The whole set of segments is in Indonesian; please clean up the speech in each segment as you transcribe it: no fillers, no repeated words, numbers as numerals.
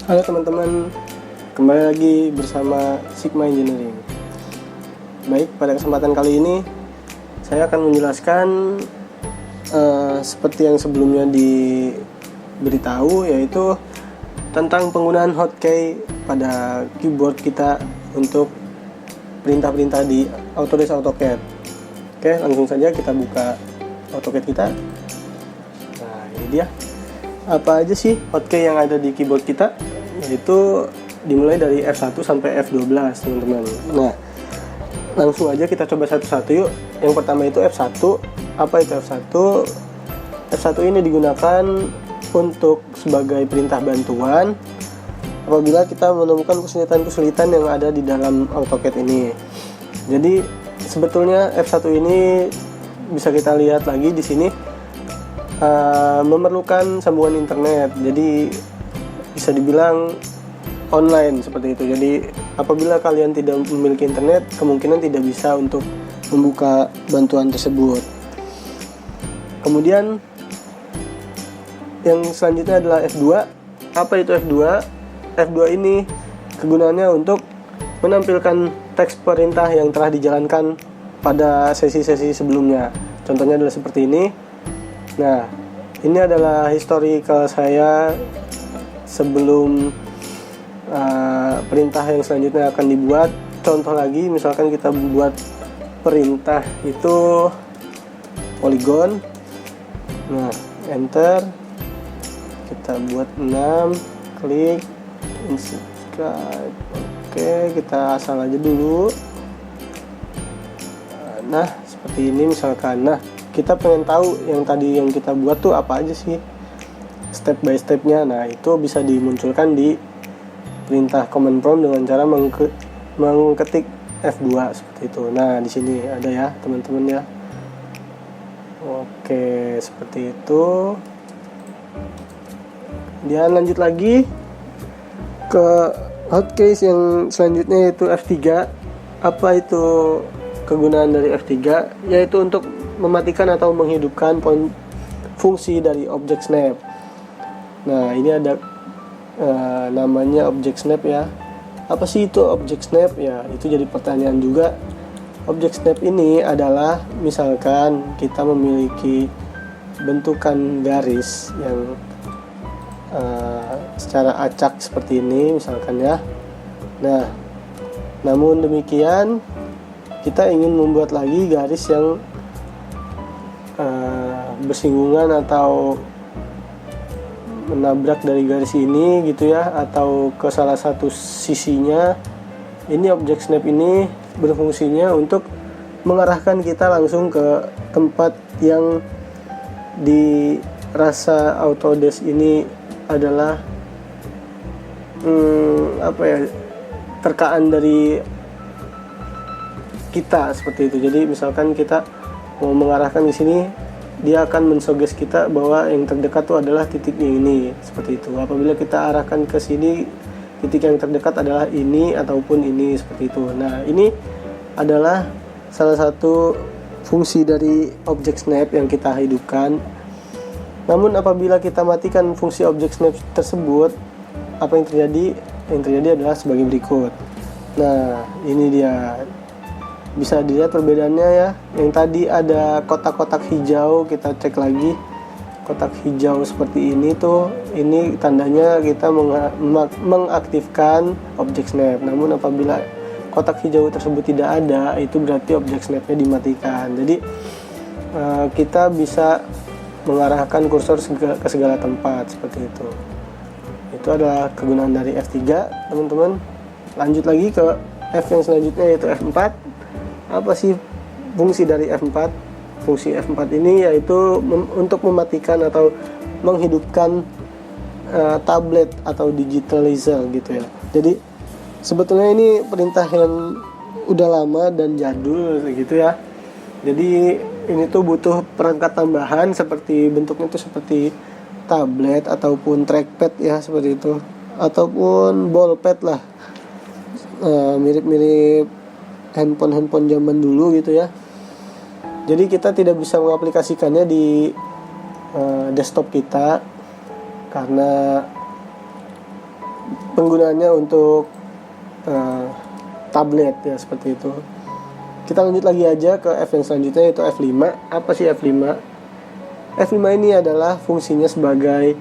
Halo teman-teman, kembali lagi bersama Sigma Engineering. Baik, pada kesempatan kali ini saya akan menjelaskan seperti yang sebelumnya diberitahu, yaitu tentang penggunaan hotkey pada keyboard kita untuk perintah-perintah di Autodesk AutoCAD. Oke, langsung saja kita buka AutoCAD kita. Nah, ini dia. Apa aja sih hotkey yang ada di keyboard kita? Yaitu dimulai dari F1 sampai F12, teman-teman. Nah, langsung aja kita coba satu-satu yuk. Yang pertama itu F1. Apa itu F1? F1 ini digunakan untuk sebagai perintah bantuan apabila kita menemukan kesulitan-kesulitan yang ada di dalam AutoCAD ini. Jadi sebetulnya F1 ini bisa kita lihat lagi di sini memerlukan sambungan internet. Jadi bisa dibilang online seperti itu. Jadi apabila kalian tidak memiliki internet, kemungkinan tidak bisa untuk membuka bantuan tersebut. Kemudian yang selanjutnya adalah F2. Apa itu F2? F2 ini kegunaannya untuk menampilkan teks perintah yang telah dijalankan pada sesi-sesi sebelumnya. Contohnya adalah seperti ini. Nah, ini adalah historical saya sebelum perintah yang selanjutnya akan dibuat. Contoh lagi, misalkan kita buat perintah itu poligon. Nah, enter. Kita buat 6, klik inscribe. Oke, kita asal aja dulu. Nah, seperti ini misalkan. Nah, kita pengen tahu yang tadi yang kita buat tuh apa aja sih step by stepnya. Nah, itu bisa dimunculkan di perintah command prompt dengan cara mengketik F2 seperti itu. Nah, di sini ada ya teman-teman ya. Oke, seperti itu. Kemudian lanjut lagi ke hotkeys yang selanjutnya, yaitu F3. Apa itu kegunaan dari F3? Yaitu untuk mematikan atau menghidupkan fungsi dari object snap. Nah, ini ada namanya object snap ya. Apa sih itu object snap ya? Itu jadi pertanyaan juga. Object snap ini adalah misalkan kita memiliki bentukan garis yang secara acak seperti ini misalkan ya. Nah, namun demikian kita ingin membuat lagi garis yang bersinggungan atau menabrak dari garis ini gitu ya, atau ke salah satu sisinya. Ini object snap ini berfungsinya untuk mengarahkan kita langsung ke tempat yang dirasa Autodesk ini adalah terkaan dari kita seperti itu. Jadi misalkan kita mau mengarahkan di sini, dia akan mensuggest kita bahwa yang terdekat itu adalah titiknya ini, seperti itu. Apabila kita arahkan ke sini, titik yang terdekat adalah ini ataupun ini, seperti itu. Nah, ini adalah salah satu fungsi dari object snap yang kita hidupkan. Namun apabila kita matikan fungsi object snap tersebut, apa yang terjadi? Yang terjadi adalah sebagai berikut. Nah, ini dia. Bisa dilihat perbedaannya ya. Yang tadi ada kotak-kotak hijau, kita cek lagi. Kotak hijau seperti ini tuh, ini tandanya kita mengaktifkan object snap. Namun apabila kotak hijau tersebut tidak ada, itu berarti object snapnya dimatikan. Jadi kita bisa mengarahkan kursor ke segala tempat seperti itu. Itu adalah kegunaan dari F3, teman-teman. Lanjut lagi ke F yang selanjutnya, yaitu F4. Apa sih fungsi dari F4? Fungsi F4 ini yaitu untuk mematikan atau menghidupkan tablet atau digitalizer gitu ya. Jadi sebetulnya ini perintah yang udah lama dan jadul gitu ya. Jadi ini tuh butuh perangkat tambahan, seperti bentuknya tuh seperti tablet ataupun trackpad ya, seperti itu, ataupun ballpad lah, mirip-mirip handphone zaman dulu gitu ya. Jadi kita tidak bisa mengaplikasikannya di desktop kita karena penggunaannya untuk tablet ya, seperti itu. Kita lanjut lagi aja ke F yang selanjutnya, yaitu F5. Apa sih F5? F5 ini adalah fungsinya sebagai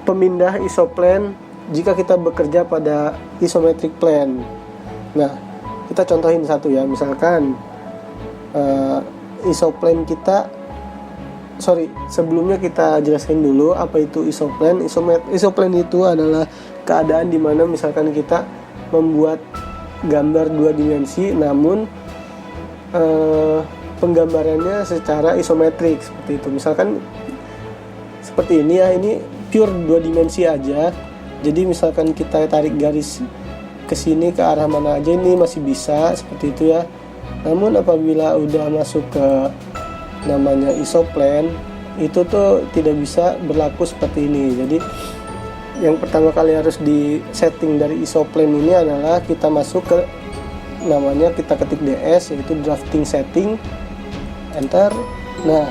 pemindah isoplane jika kita bekerja pada isometric plane. Nah, kita contohin satu ya, misalkan isoplane kita, sebelumnya kita jelasin dulu apa itu isoplane. Isoplane itu adalah keadaan di mana misalkan kita membuat gambar 2 dimensi, namun penggambarannya secara isometrik seperti itu. Misalkan seperti ini ya, ini pure 2 dimensi aja. Jadi misalkan kita tarik garis ke sini ke arah mana aja ini masih bisa seperti itu ya. Namun apabila udah masuk ke namanya isoplane, itu tuh tidak bisa berlaku seperti ini. Jadi yang pertama kali harus di setting dari isoplane ini adalah kita masuk ke namanya, kita ketik DS, yaitu drafting setting, enter. Nah,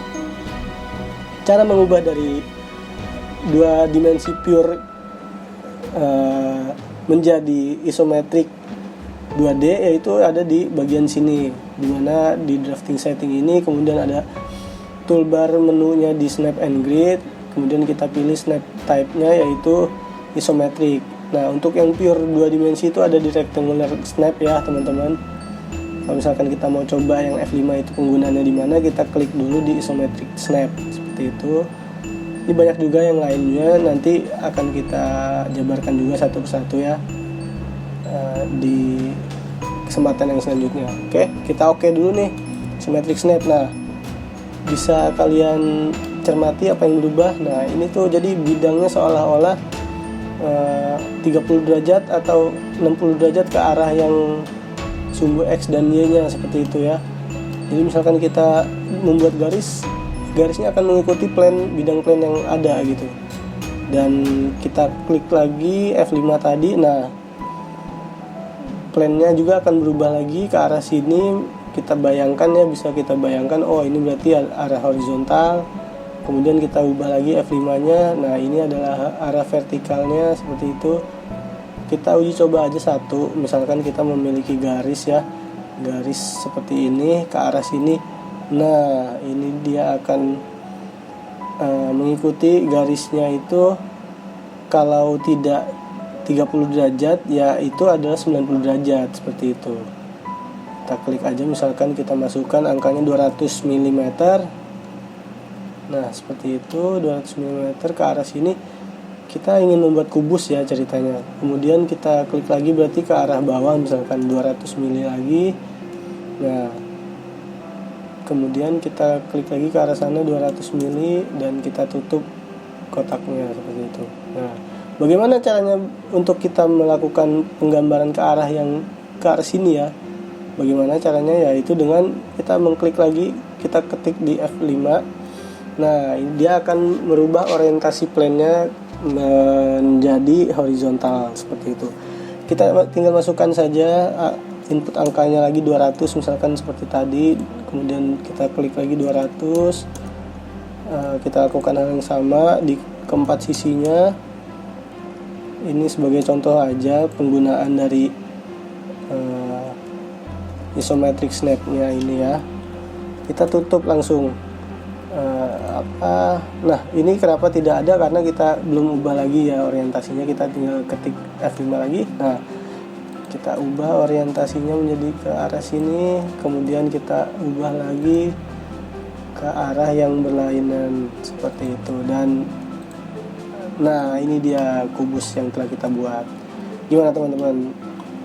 cara mengubah dari 2 dimensi pure menjadi isometrik 2D yaitu ada di bagian sini, dimana di drafting setting ini kemudian ada toolbar menunya di snap and grid, kemudian kita pilih snap type-nya yaitu isometrik. Nah, untuk yang pure 2 dimensi itu ada di rectangular snap ya teman-teman. Kalau misalkan kita mau coba yang F5 itu penggunaannya di mana, kita klik dulu di isometric snap seperti itu. Ini banyak juga yang lainnya, nanti akan kita jabarkan juga satu persatu ya di kesempatan yang selanjutnya. Oke, kita oke dulu nih isometric snap. Nah, bisa kalian cermati apa yang berubah. Nah, ini tuh jadi bidangnya seolah-olah 30 derajat atau 60 derajat ke arah yang sumbu X dan Y nya seperti itu ya. Jadi misalkan kita membuat garisnya akan mengikuti bidang plane yang ada gitu. Dan kita klik lagi F5 tadi. Nah, plane-nya juga akan berubah lagi ke arah sini. Kita bayangkan ya, bisa kita bayangkan, oh ini berarti arah horizontal. Kemudian kita ubah lagi F5 nya. Nah, ini adalah arah vertikalnya seperti itu. Kita uji coba aja satu. Misalkan kita memiliki garis ya, garis seperti ini ke arah sini. Nah, ini dia akan mengikuti garisnya itu. Kalau tidak 30 derajat ya itu adalah 90 derajat seperti itu. Kita klik aja, misalkan kita masukkan angkanya 200 mm. Nah, seperti itu 200 mm ke arah sini. Kita ingin membuat kubus ya ceritanya. Kemudian kita klik lagi berarti ke arah bawah, misalkan 200 mm lagi. Nah, kemudian kita klik lagi ke arah sana 200 mm dan kita tutup kotaknya seperti itu. Nah, bagaimana caranya untuk kita melakukan penggambaran ke arah sini ya? Bagaimana caranya? Yaitu dengan kita mengklik lagi, kita ketik di F5. Nah, dia akan merubah orientasi plane-nya menjadi horizontal seperti itu. Kita tinggal masukkan saja input angkanya lagi 200 misalkan seperti tadi. Kemudian kita klik lagi 200. Kita lakukan hal yang sama di keempat sisinya. Ini sebagai contoh aja penggunaan dari isometric snap-nya ini ya. Kita tutup langsung. Nah, ini kenapa tidak ada, karena kita belum ubah lagi ya orientasinya. Kita tinggal ketik F5 lagi. Nah, kita ubah orientasinya menjadi ke arah sini, kemudian kita ubah lagi ke arah yang berlainan seperti itu. Dan nah, ini dia kubus yang telah kita buat. Gimana teman-teman?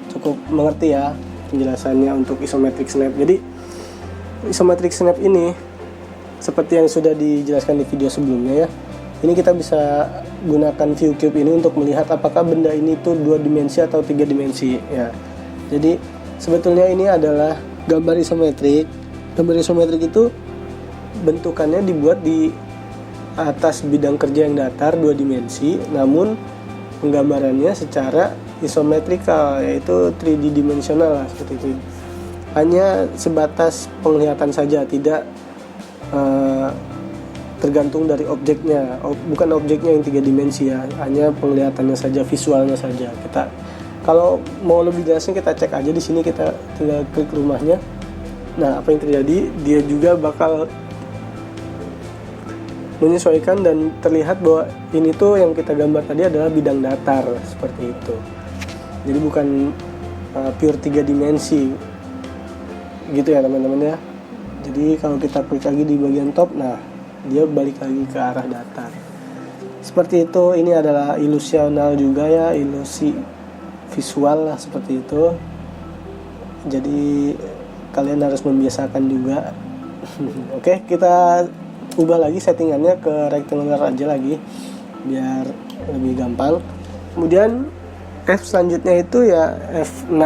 Cukup mengerti ya penjelasannya untuk isometric snap. Jadi isometric snap ini seperti yang sudah dijelaskan di video sebelumnya ya. Ini kita bisa gunakan view cube ini untuk melihat apakah benda ini itu 2 dimensi atau 3 dimensi ya. Jadi sebetulnya ini adalah gambar isometrik. Gambar isometrik itu bentukannya dibuat di atas bidang kerja yang datar 2 dimensi, namun penggambarannya secara isometrikal, yaitu 3D dimensional lah, seperti itu. Hanya sebatas penglihatan saja, tidak tergantung dari objeknya, bukan objeknya yang 3 dimensi ya, hanya penglihatannya saja, visualnya saja. Kita kalau mau lebih jelasnya kita cek aja di sini, kita tinggal klik rumahnya. Nah, apa yang terjadi, dia juga bakal menyesuaikan dan terlihat bahwa ini tuh yang kita gambar tadi adalah bidang datar, seperti itu. Jadi bukan pure 3 dimensi gitu ya teman-teman ya. Jadi kalau kita klik lagi di bagian top, nah dia balik lagi ke arah datar seperti itu. Ini adalah ilusional juga ya, ilusi visual lah, seperti itu. Jadi kalian harus membiasakan juga. Oke, kita ubah lagi settingannya ke rectangular aja lagi biar lebih gampang. Kemudian F selanjutnya itu ya F6.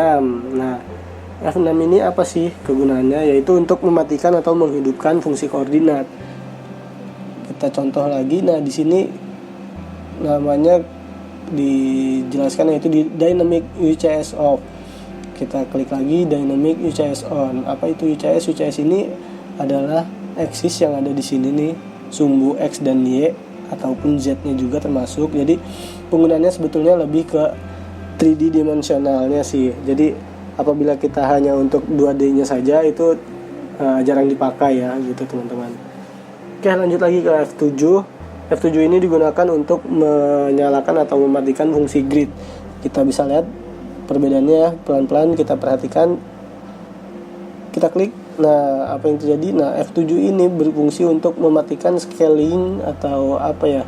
Nah, F6 ini apa sih kegunaannya? Yaitu untuk mematikan atau menghidupkan fungsi koordinat. Kita contoh lagi. Nah, di sini namanya dijelaskan yaitu di Dynamic UCS Off. Kita klik lagi Dynamic UCS On. Apa itu UCS? UCS ini adalah aksis yang ada di sini nih, sumbu X dan Y ataupun Z-nya juga termasuk. Jadi penggunaannya sebetulnya lebih ke 3D dimensionalnya sih. Jadi apabila kita hanya untuk 2D-nya saja itu jarang dipakai ya gitu teman-teman. Oke, lanjut lagi ke F7. F7 ini digunakan untuk menyalakan atau mematikan fungsi grid. Kita bisa lihat perbedaannya pelan-pelan, kita perhatikan. Kita klik. Nah, apa yang terjadi? Nah, F7 ini berfungsi untuk mematikan scaling atau apa ya?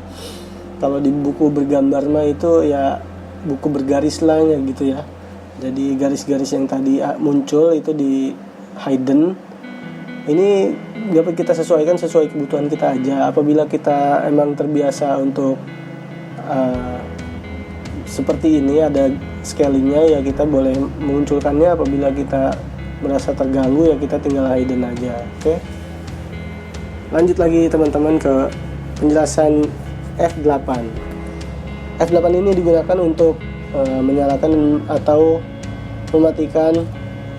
Kalau di buku bergambar mah itu ya buku bergaris lah ya gitu ya. Jadi garis-garis yang tadi muncul itu di hidden. Ini dapat kita sesuaikan sesuai kebutuhan kita aja. Apabila kita emang terbiasa untuk seperti ini ada scalingnya, ya kita boleh memunculkannya. Apabila kita merasa terganggu ya kita tinggal hidden aja. Oke. Lanjut lagi teman-teman ke penjelasan F8. F8 ini digunakan untuk menyalakan atau mematikan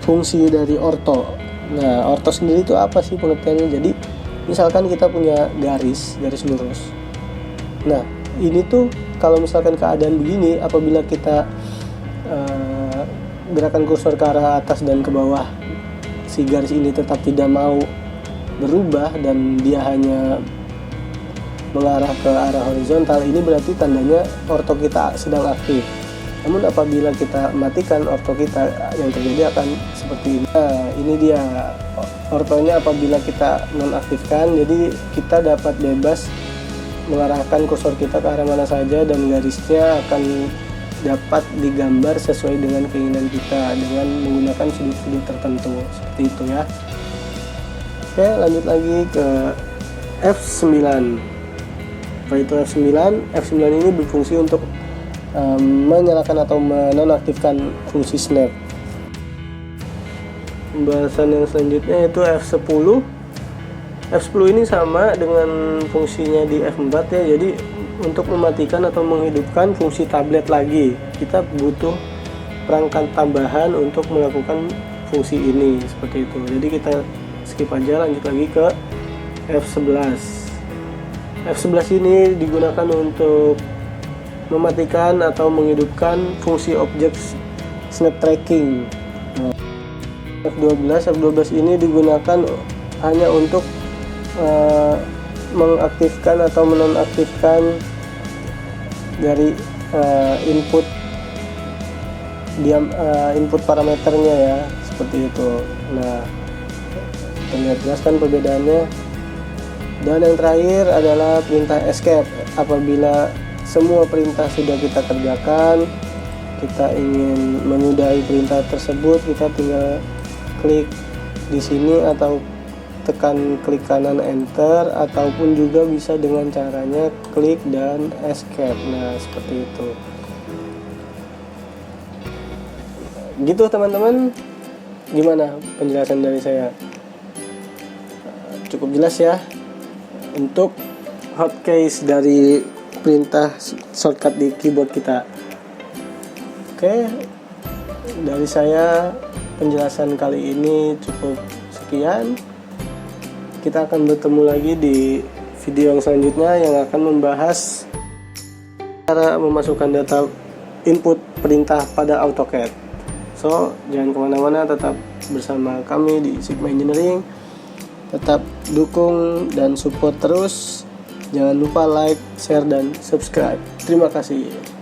fungsi dari orto. Nah, orto sendiri itu apa sih pengertiannya? Jadi misalkan kita punya garis lurus. Nah, ini tuh kalau misalkan keadaan begini, apabila kita gerakan kursor ke arah atas dan ke bawah, si garis ini tetap tidak mau berubah dan dia hanya mengarah ke arah horizontal, ini berarti tandanya orto kita sedang aktif. Namun apabila kita matikan orto kita, yang terjadi akan seperti ini. Nah, ini dia ortonya apabila kita nonaktifkan, jadi kita dapat bebas mengarahkan kursor kita ke arah mana saja dan garisnya akan dapat digambar sesuai dengan keinginan kita dengan menggunakan sudut-sudut tertentu, seperti itu ya. Oke, lanjut lagi ke F9. Apa itu F9? F9 ini berfungsi untuk menyalakan atau menonaktifkan fungsi snap. Pembahasan yang selanjutnya itu F10. F10 ini sama dengan fungsinya di F4 ya. Jadi untuk mematikan atau menghidupkan fungsi tablet lagi, kita butuh perangkat tambahan untuk melakukan fungsi ini, seperti itu. Jadi kita skip aja, lanjut lagi ke F11. F11 ini digunakan untuk mematikan atau menghidupkan fungsi objek snap tracking. F12 ini digunakan hanya untuk mengaktifkan atau menonaktifkan dari input parameternya ya, seperti itu. Nah, kita lihat jelaskan perbedaannya. Dan yang terakhir adalah perintah escape. Apabila semua perintah sudah kita kerjakan, kita ingin menyudahi perintah tersebut, kita tinggal klik di sini atau tekan klik kanan enter, ataupun juga bisa dengan caranya klik dan escape. Nah, seperti itu. Gitu teman-teman. Gimana penjelasan dari saya? Cukup jelas ya untuk hotkeys dari perintah shortcut di keyboard kita. Oke, dari saya penjelasan kali ini cukup sekian. Kita akan bertemu lagi di video yang selanjutnya yang akan membahas cara memasukkan data input perintah pada AutoCAD. So, jangan kemana-mana, tetap bersama kami di Sigma Engineering. Tetap dukung dan support terus. Jangan lupa like, share, dan subscribe. Terima kasih.